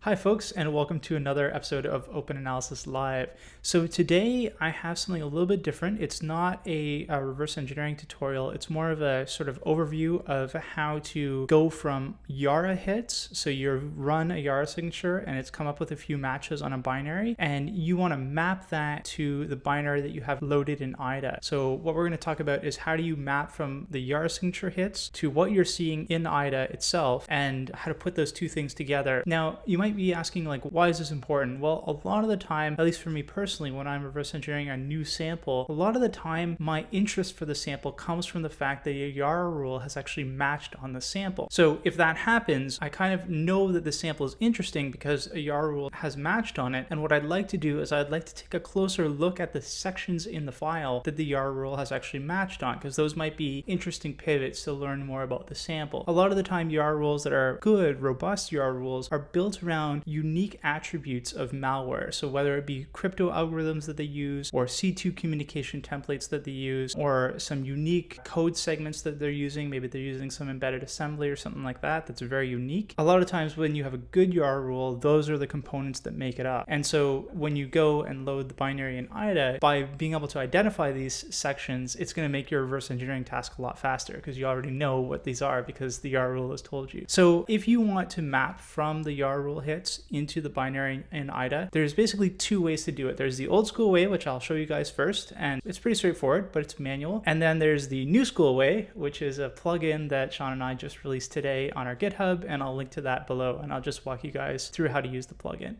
Hi folks, and welcome to another episode of Open Analysis Live. So today I have something a little bit different. It's not a reverse engineering tutorial. It's more of a sort of overview of how to go from Yara hits. So you run a Yara signature and it's come up with a few matches on a binary, and you want to map that to the binary that you have loaded in IDA. So what we're going to talk about is how do you map from the Yara signature hits to what you're seeing in IDA itself and how to put those two things together. Now, you might be asking, like, why is this important? Well, a lot of the time, at least for me personally, when I'm reverse engineering a new sample, a lot of the time my interest for the sample comes from the fact that a Yara rule has actually matched on the sample. So if that happens, I kind of know that the sample is interesting because a Yara rule has matched on it. And what I'd like to do is I'd like to take a closer look at the sections in the file that the Yara rule has actually matched on, because those might be interesting pivots to learn more about the sample. A lot of the time, Yara rules that are good, robust Yara rules are built around unique attributes of malware. So whether it be crypto algorithms that they use, or C2 communication templates that they use, or some unique code segments that they're using, maybe they're using some embedded assembly or something like that that's very unique. A lot of times when you have a good Yara rule, those are the components that make it up. And so when you go and load the binary in IDA, by being able to identify these sections, it's going to make your reverse engineering task a lot faster because you already know what these are because the Yara rule has told you. So if you want to map from the Yara rule hits into the binary in IDA, there's basically two ways to do it. There's the old school way, which I'll show you guys first, and it's pretty straightforward, but it's manual. And then there's the new school way, which is a plugin that Sean and I just released today on our GitHub, and I'll link to that below, and I'll just walk you guys through how to use the plugin.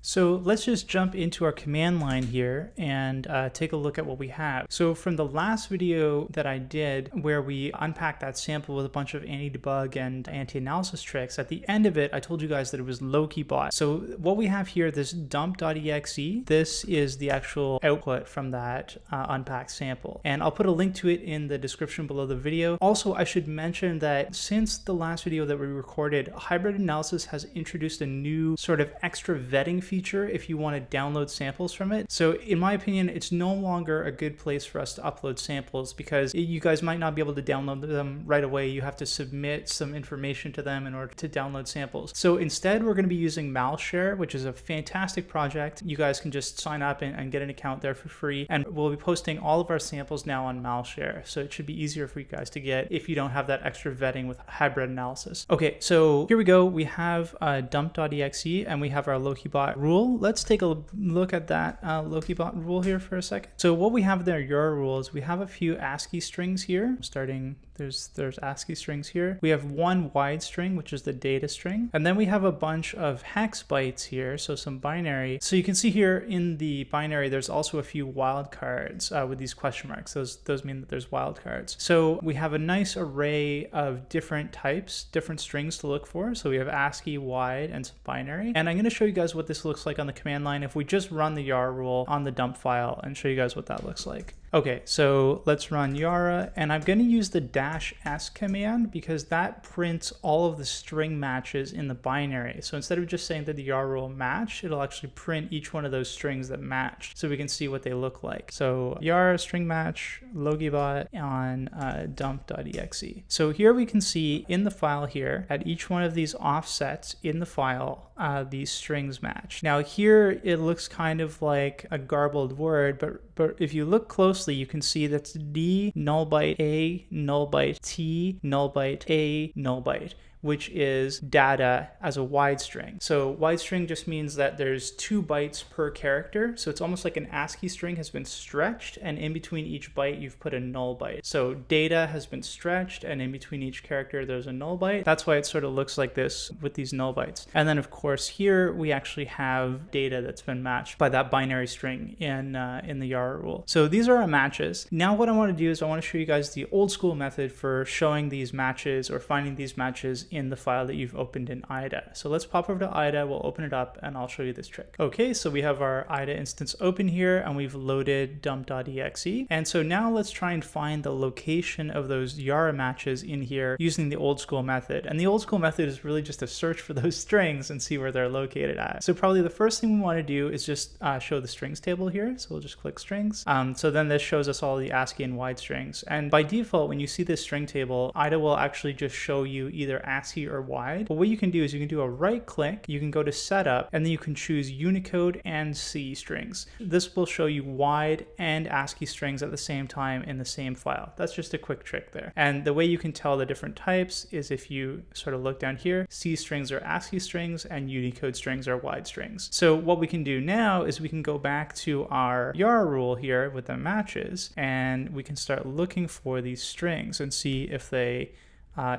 So let's just jump into our command line here and take a look at what we have. So from the last video that I did where we unpacked that sample with a bunch of anti-debug and anti-analysis tricks, at the end of it, I told you guys that it was low-key bot. So what we have here, this dump.exe, this is the actual output from that unpacked sample. And I'll put a link to it in the description below the video. Also, I should mention that since the last video that we recorded, Hybrid Analysis has introduced a new sort of extra vetting feature if you want to download samples from it. So in my opinion, it's no longer a good place for us to upload samples because you guys might not be able to download them right away. You have to submit some information to them in order to download samples. So instead, we're going to be using Malshare, which is a fantastic project. You guys can just sign up and get an account there for free. And we'll be posting all of our samples now on Malshare. So it should be easier for you guys to get if you don't have that extra vetting with Hybrid Analysis. Okay, so here we go. We have dump.exe and we have our Loki-bot rule. Let's take a look at that Loki-bot rule here for a second. So what we have there, your rules, we have a few ASCII strings here. Starting, there's ASCII strings here. We have one wide string, which is the data string. And then we have a bunch of hex bytes here, so some binary. So you can see here in the binary, there's also a few wildcards with these question marks. Those mean that there's wildcards. So we have a nice array of different types, different strings to look for. So we have ASCII, wide, and some binary. And I'm going to show you guys what this looks like on the command line if we just run the Yara rule on the dump file and show you guys what that looks like. Okay, so let's run Yara, and I'm going to use the -s command because that prints all of the string matches in the binary. So instead of just saying that the Yara rule matched, it'll actually print each one of those strings that matched so we can see what they look like. So Yara string match Loki-bot on dump.exe. So here we can see in the file here at each one of these offsets in the file, these strings match. Now here it looks kind of like a garbled word, but if you look closely, you can see that's D, null byte A, null byte T, null byte A, null byte, which is data as a wide string. So wide string just means that there's 2 bytes per character. So it's almost like an ASCII string has been stretched, and in between each byte, you've put a null byte. So data has been stretched, and in between each character, there's a null byte. That's why it sort of looks like this with these null bytes. And then of course, here we actually have data that's been matched by that binary string in the Yara rule. So these are our matches. Now what I want to do is I want to show you guys the old school method for showing these matches or finding these matches in the file that you've opened in IDA. So let's pop over to IDA, we'll open it up, and I'll show you this trick. Okay, so we have our IDA instance open here, and we've loaded dump.exe. And so now let's try and find the location of those Yara matches in here using the old school method. And the old school method is really just to search for those strings and see where they're located at. So probably the first thing we want to do is just show the strings table here. So we'll just click strings. So then this shows us all the ASCII and wide strings. And by default, when you see this string table, IDA will actually just show you either ASCII ASCII or wide. But what you can do is you can do a right click, you can go to setup, and then you can choose Unicode and C strings. This will show you wide and ASCII strings at the same time in the same file. That's just a quick trick there. And the way you can tell the different types is if you sort of look down here, C strings are ASCII strings and Unicode strings are wide strings. So what we can do now is we can go back to our Yara rule here with the matches, and we can start looking for these strings and see if they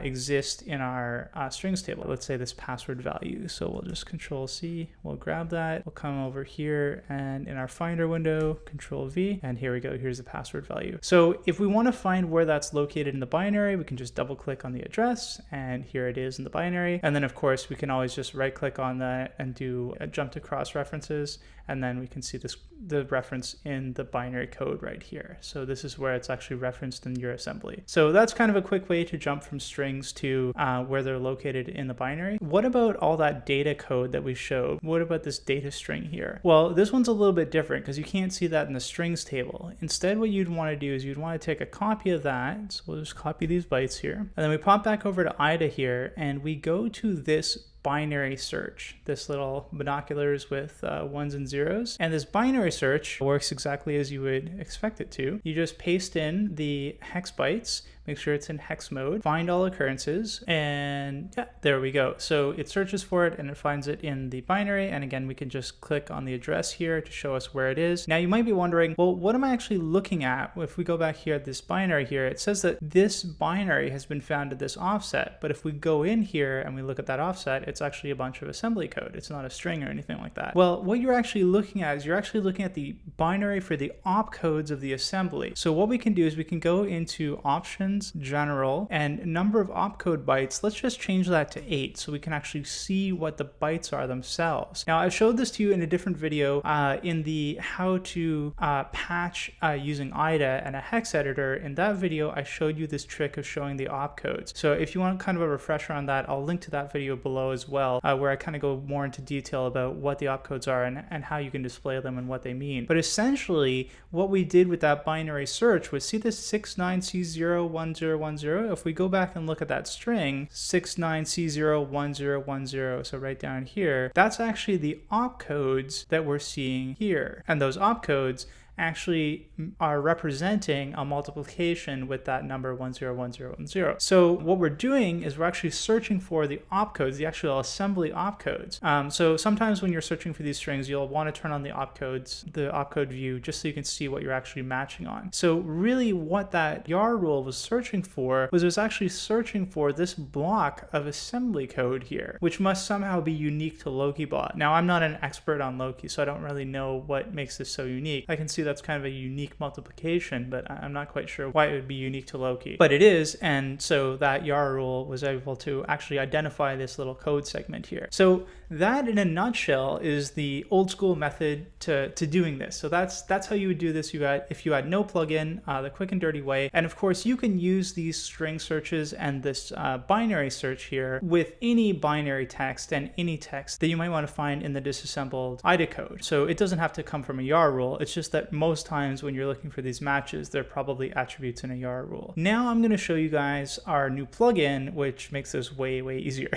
exist in our strings table. Let's say this password value. So we'll just Control C, we'll grab that, we'll come over here and in our Finder window, Control V, and here we go, here's the password value. So if we want to find where that's located in the binary, we can just double click on the address, and here it is in the binary. And then of course we can always just right click on that and do a jump to cross references, and then we can see the reference in the binary code right here. So this is where it's actually referenced in your assembly. So that's kind of a quick way to jump from strings to where they're located in the binary. What about all that data code that we showed? What about this data string here? Well, this one's a little bit different because you can't see that in the strings table. Instead, what you'd want to do is you'd want to take a copy of that. So we'll just copy these bytes here. And then we pop back over to IDA here, and we go to this binary search, this little binoculars with ones and zeros. And this binary search works exactly as you would expect it to. You just paste in the hex bytes, make sure it's in hex mode, find all occurrences, and yeah, there we go. So it searches for it and it finds it in the binary. And again, we can just click on the address here to show us where it is. Now you might be wondering, well, what am I actually looking at? If we go back here at this binary here, it says that this binary has been found at this offset. But if we go in here and we look at that offset, it's actually a bunch of assembly code. It's not a string or anything like that. Well, what you're actually looking at is you're actually looking at the binary for the opcodes of the assembly. So what we can do is we can go into options, general, and number of opcode bytes. Let's just change that to 8 so we can actually see what the bytes are themselves. Now, I showed this to you in a different video in the how to patch using IDA and a hex editor. In that video, I showed you this trick of showing the opcodes. So if you want kind of a refresher on that, I'll link to that video below as well, where I kind of go more into detail about what the opcodes are and how you can display them and what they mean. But essentially, what we did with that binary search was see this 69C01010. If we go back and look at that string, 69C01010, so right down here, that's actually the opcodes that we're seeing here. And those opcodes actually are representing a multiplication with that number 101010. So what we're doing is we're actually searching for the opcodes, the actual assembly opcodes. So sometimes when you're searching for these strings, you'll want to turn on the opcodes, the opcode view, just so you can see what you're actually matching on. So really what that Yara rule was searching for was it was actually searching for this block of assembly code here, which must somehow be unique to Lokibot. Now, I'm not an expert on Loki, so I don't really know what makes this so unique. I can see that's kind of a unique multiplication, but I'm not quite sure why it would be unique to Loki. But it is, and so that Yara rule was able to actually identify this little code segment here. So that, in a nutshell, is the old school method to doing this. So that's how you would do this if you had no plugin, the quick and dirty way. And of course, you can use these string searches and this binary search here with any binary text and any text that you might want to find in the disassembled IDA code. So it doesn't have to come from a Yara rule. It's just that most times when you're looking for these matches, they're probably attributes in a Yara rule. Now I'm going to show you guys our new plugin, which makes this way, way easier.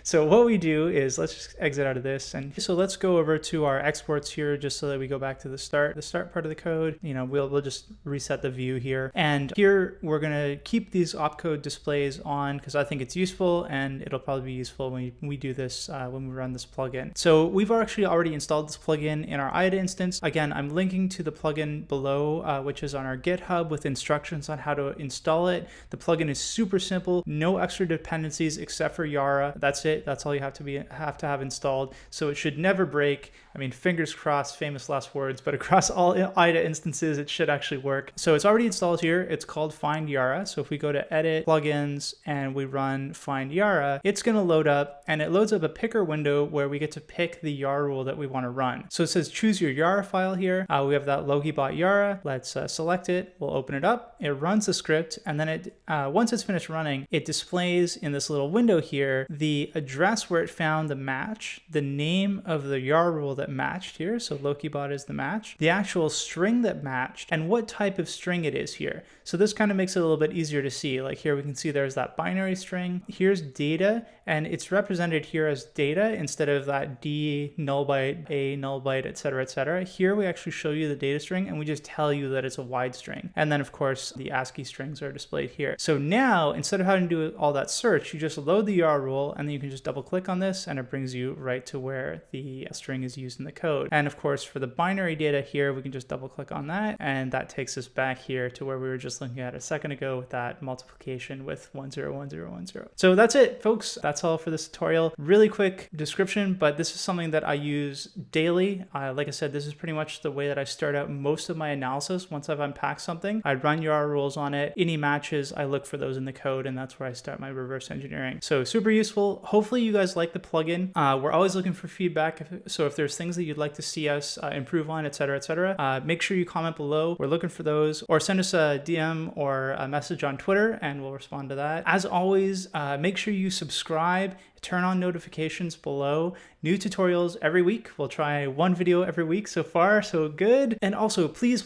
So what we do is let's just exit out of this. And so let's go over to our exports here, just so that we go back to the start part of the code. You know, we'll just reset the view here. And here we're going to keep these opcode displays on because I think it's useful, and it'll probably be useful when we do this, when we run this plugin. So we've actually already installed this plugin in our IDA instance. Again, I'm linking to the plugin below, which is on our GitHub with instructions on how to install it. The plugin is super simple, no extra dependencies except for Yara. That's it. That's all you have to have installed. So it should never break. I mean, fingers crossed, famous last words, but across all IDA instances, it should actually work. So it's already installed here. It's called Find Yara. So if we go to Edit, Plugins, and we run Find Yara, it's going to load up, and it loads up a picker window where we get to pick the Yara rule that we want to run. So it says choose your Yara file here. We have that Lokibot Yara. Let's select it. We'll open it up. It runs the script, and then it once it's finished running, it displays in this little window here the address where it found the match match, the name of the Yara rule that matched here, so LokiBot is the match, the actual string that matched, and what type of string it is here. So this kind of makes it a little bit easier to see. Like here we can see there's that binary string. Here's data, and it's represented here as data instead of that D null byte, A null byte, etc., etc. Here we actually show you the data string, and we just tell you that it's a wide string. And then of course the ASCII strings are displayed here. So now instead of having to do all that search, you just load the Yara rule, and then you can just double click on this, and it brings you right to where the string is used in the code. And of course for the binary data here, we can just double click on that, and that takes us back here to where we were just looking at a second ago with that multiplication with 101010. So that's it, folks. That's all for this tutorial. Really quick description, but this is something that I use daily. Like I said, this is pretty much the way that I start out most of my analysis. Once I've unpacked something, I run Yara rules on it. Any matches, I look for those in the code, and that's where I start my reverse engineering. So super useful. Hopefully you guys like the plugin. We're always looking for feedback. So if there's things that you'd like to see us improve on, etc., etc., make sure you comment below. We're looking for those, or send us a DM or a message on Twitter, and we'll respond to that. As always, make sure you subscribe, turn on notifications below. New tutorials every week. We'll try one video every week. So far, so good. And also, please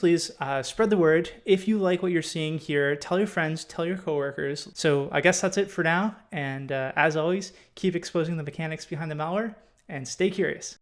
spread the word. If you like what you're seeing here, tell your friends, tell your coworkers. So I guess that's it for now. And as always, keep exposing the mechanics behind the malware and stay curious.